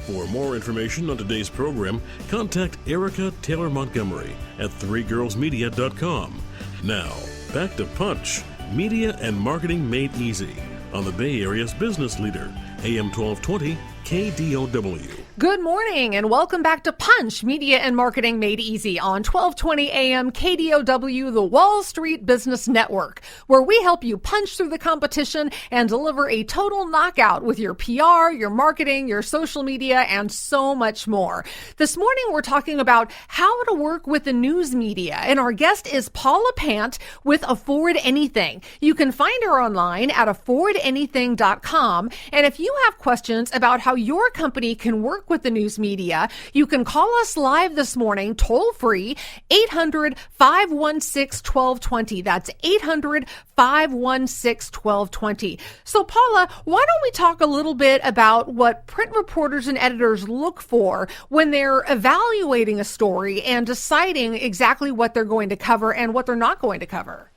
For more information on today's program, contact Erica Taylor Montgomery at threegirlsmedia.com. Now, back to Punch, Media and Marketing Made Easy, on the Bay Area's business leader, AM 1220 KDOW. Good morning and welcome back to Punch, Media and Marketing Made Easy on 1220 AM KDOW, the Wall Street Business Network, where we help you punch through the competition and deliver a total knockout with your PR, your marketing, your social media, and so much more. This morning we're talking about how to work with the news media, and our guest is Paula Pant with Afford Anything. You can find her online at affordanything.com, and if you have questions about how your company can work with the news media, you can call us live this morning, toll free, 800-516-1220. That's 800-516-1220. So Paula, why don't we talk a little bit about what print reporters and editors look for when they're evaluating a story and deciding exactly what they're going to cover and what they're not going to cover?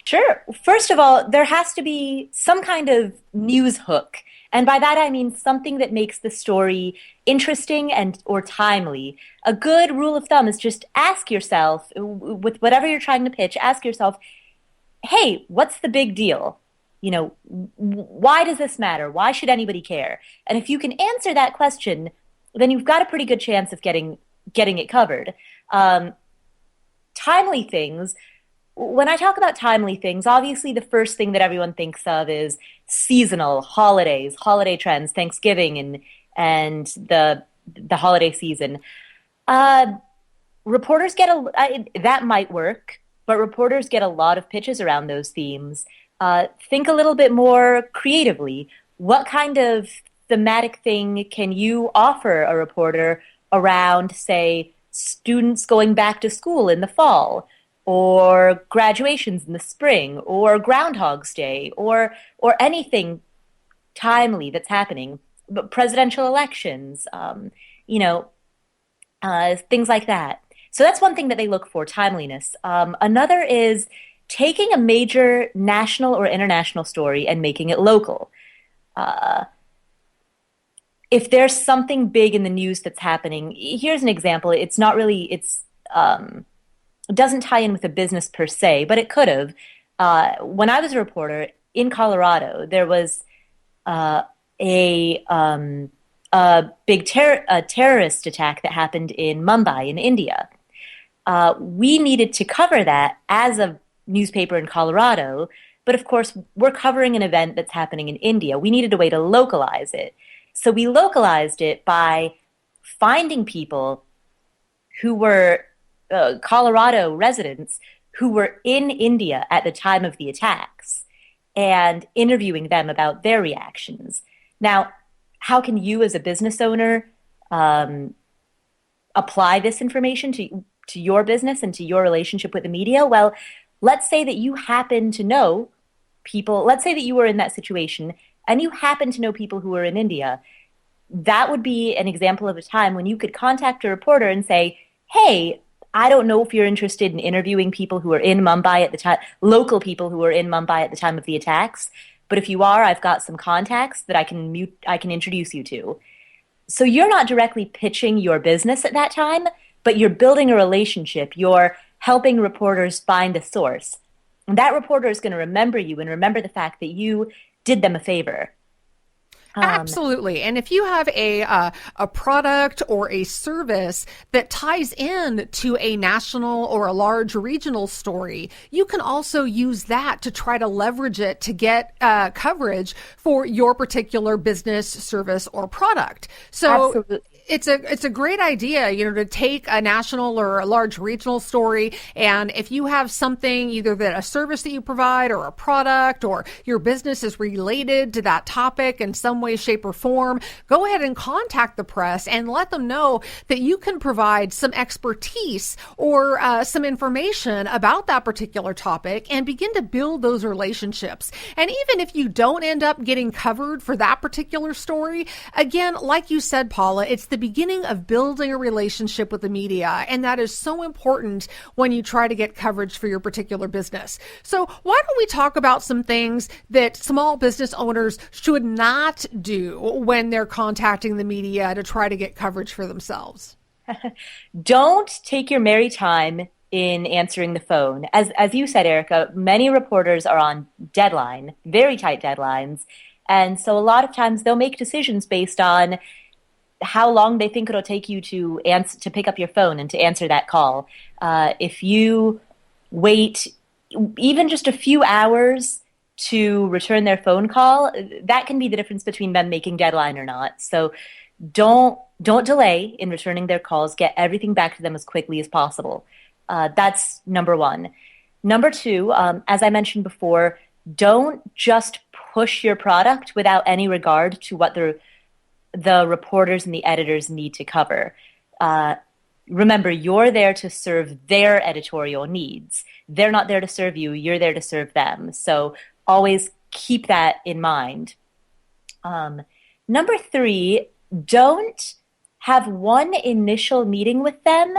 Sure. First of all, there has to be some kind of news hook. And by that, I mean something that makes the story interesting and or timely. A good rule of thumb is just ask yourself, with whatever you're trying to pitch, ask yourself, hey, what's the big deal? You know, why does this matter? Why should anybody care? And if you can answer that question, then you've got a pretty good chance of getting it covered. Timely things. When I talk about timely things, obviously the first thing that everyone thinks of is seasonal, holidays, holiday trends, Thanksgiving and the holiday season. Reporters get that might work, but reporters get a lot of pitches around those themes. Think a little bit more creatively. What kind of thematic thing can you offer a reporter around, say, students going back to school in the fall? Or graduations in the spring, or Groundhog's Day, or anything timely that's happening, but presidential elections, things like that. So that's one thing that they look for, timeliness. Another is taking a major national or international story and making it local. If there's something big in the news that's happening, here's an example. It doesn't tie in with a business per se, but it could have. When I was a reporter in Colorado, there was a big terrorist attack that happened in Mumbai in India. We needed to cover that as a newspaper in Colorado, but of course we're covering an event that's happening in India. We needed a way to localize it. So we localized it by finding people who were Colorado residents who were in India at the time of the attacks and interviewing them about their reactions. Now, how can you as a business owner apply this information to your business and to your relationship with the media? Well, let's say that you happen to know people, let's say that you were in that situation and you happen to know people who were in India. That would be an example of a time when you could contact a reporter and say, hey, I don't know if you're interested in interviewing people who are in Mumbai at the time, local people who were in Mumbai at the time of the attacks. But if you are, I've got some contacts that I can introduce you to. So you're not directly pitching your business at that time, but you're building a relationship. You're helping reporters find a source. And that reporter is going to remember you and remember the fact that you did them a favor. Absolutely. And if you have a product or a service that ties in to a national or a large regional story, you can also use that to try to leverage it to get coverage for your particular business, service, or product. So Absolutely. It's a great idea, to take a national or a large regional story, and if you have something, either that a service that you provide or a product or your business is related to that topic in some way, shape, or form, go ahead and contact the press and let them know that you can provide some expertise or some information about that particular topic and begin to build those relationships. And even if you don't end up getting covered for that particular story, again, like you said, Paula, it's the beginning of building a relationship with the media, and that is so important when you try to get coverage for your particular business. So why don't we talk about some things that small business owners should not do when they're contacting the media to try to get coverage for themselves? Don't take your merry time in answering the phone. As you said, Erica, many reporters are on deadline, very tight deadlines. And so a lot of times they'll make decisions based on how long they think it'll take you to pick up your phone and to answer that call. If you wait even just a few hours to return their phone call, that can be the difference between them making deadline or not. So don't delay in returning their calls. Get everything back to them as quickly as possible. That's number one. Number two, as I mentioned before, don't just push your product without any regard to what the reporters and the editors need to cover. Remember, you're there to serve their editorial needs. They're not there to serve you. You're there to serve them. So always keep that in mind. Number three, don't have one initial meeting with them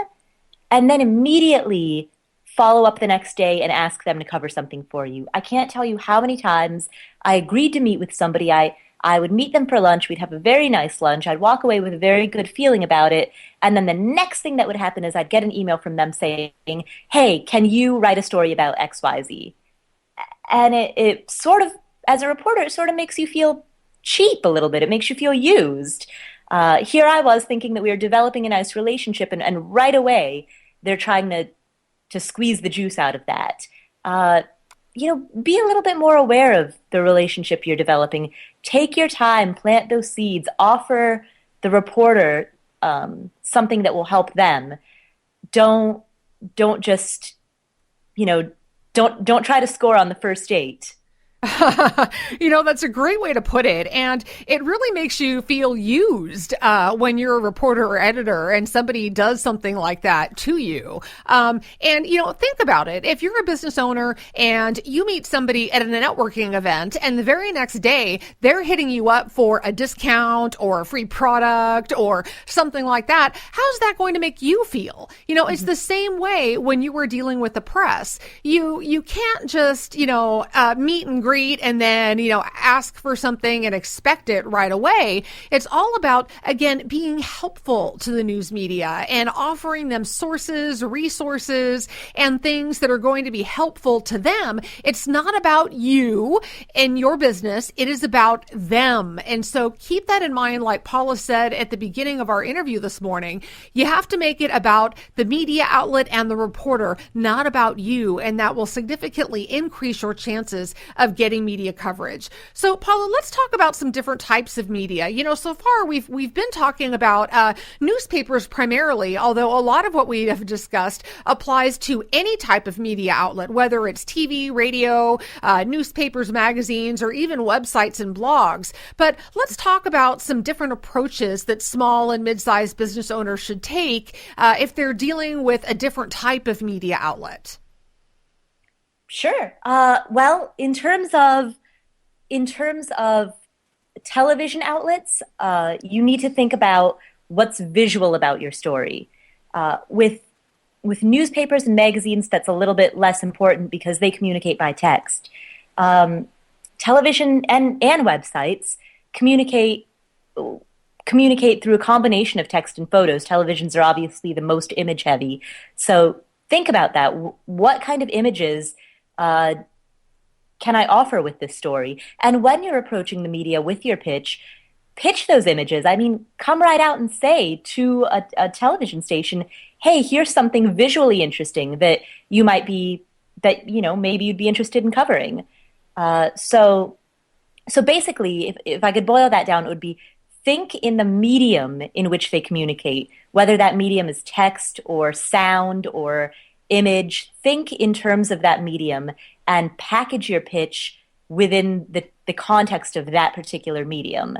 and then immediately follow up the next day and ask them to cover something for you. I can't tell you how many times I agreed to meet with somebody. I would meet them for lunch. We'd have a very nice lunch. I'd walk away with a very good feeling about it. And then the next thing that would happen is I'd get an email from them saying, hey, can you write a story about XYZ? And it sort of, as a reporter, it sort of makes you feel cheap a little bit. It makes you feel used. Here I was thinking that we were developing a nice relationship, and right away they're trying to squeeze the juice out of that. Be a little bit more aware of the relationship you're developing. Take your time, plant those seeds, offer the reporter something that will help them. Don't just, don't try to score on the first date. That's a great way to put it. And it really makes you feel used when you're a reporter or editor and somebody does something like that to you. Think about it. If you're a business owner and you meet somebody at a networking event and the very next day they're hitting you up for a discount or a free product or something like that, how's that going to make you feel? It's the same way when you were dealing with the press. You can't just, meet and greet and then, ask for something and expect it right away. It's all about, again, being helpful to the news media and offering them sources, resources, and things that are going to be helpful to them. It's not about you and your business. It is about them. And so keep that in mind. Like Paula said at the beginning of our interview this morning, you have to make it about the media outlet and the reporter, not about you. And that will significantly increase your chances of getting media coverage. So Paula, let's talk about some different types of media. So far we've been talking about newspapers primarily, although a lot of what we have discussed applies to any type of media outlet, whether it's TV, radio, newspapers, magazines, or even websites and blogs. But let's talk about some different approaches that small and mid-sized business owners should take if they're dealing with a different type of media outlet. Sure. Well, in terms of television outlets, you need to think about what's visual about your story. With newspapers and magazines, that's a little bit less important because they communicate by text. Television and websites communicate through a combination of text and photos. Televisions are obviously the most image heavy. So think about that. What kind of images can I offer with this story? And when you're approaching the media with your pitch those images. I mean, come right out and say to a television station, hey, here's something visually interesting that maybe you'd be interested in covering. So basically, if I could boil that down, it would be think in the medium in which they communicate, whether that medium is text or sound or image. Think in terms of that medium and package your pitch within the context of that particular medium.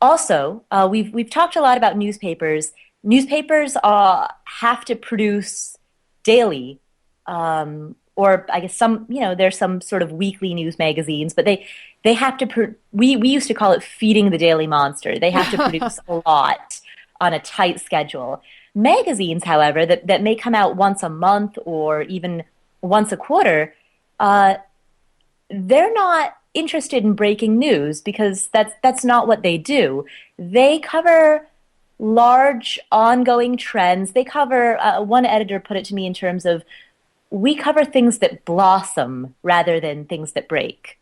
Also, we've talked a lot about newspapers. Newspapers have to produce daily, or I guess there's some sort of weekly news magazines, but they have to. We used to call it feeding the daily monster. They have to produce a lot on a tight schedule. Magazines, however, that may come out once a month or even once a quarter, they're not interested in breaking news, because that's not what they do. They cover large ongoing trends. They cover, one editor put it to me in terms of, we cover things that blossom rather than things that break.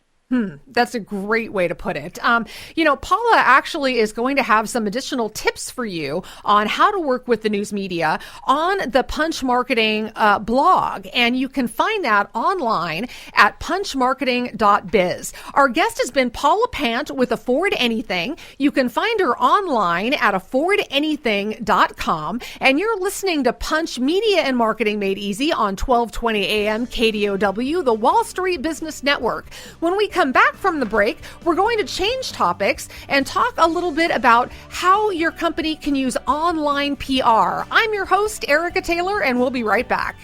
That's a great way to put it. Paula actually is going to have some additional tips for you on how to work with the news media on the Punch Marketing blog. And you can find that online at punchmarketing.biz. Our guest has been Paula Pant with Afford Anything. You can find her online at affordanything.com. And you're listening to Punch Media and Marketing Made Easy on 1220 AM KDOW, the Wall Street Business Network. When we come back from the break, we're going to change topics and talk a little bit about how your company can use online PR. I'm your host, Erica Taylor, and we'll be right back.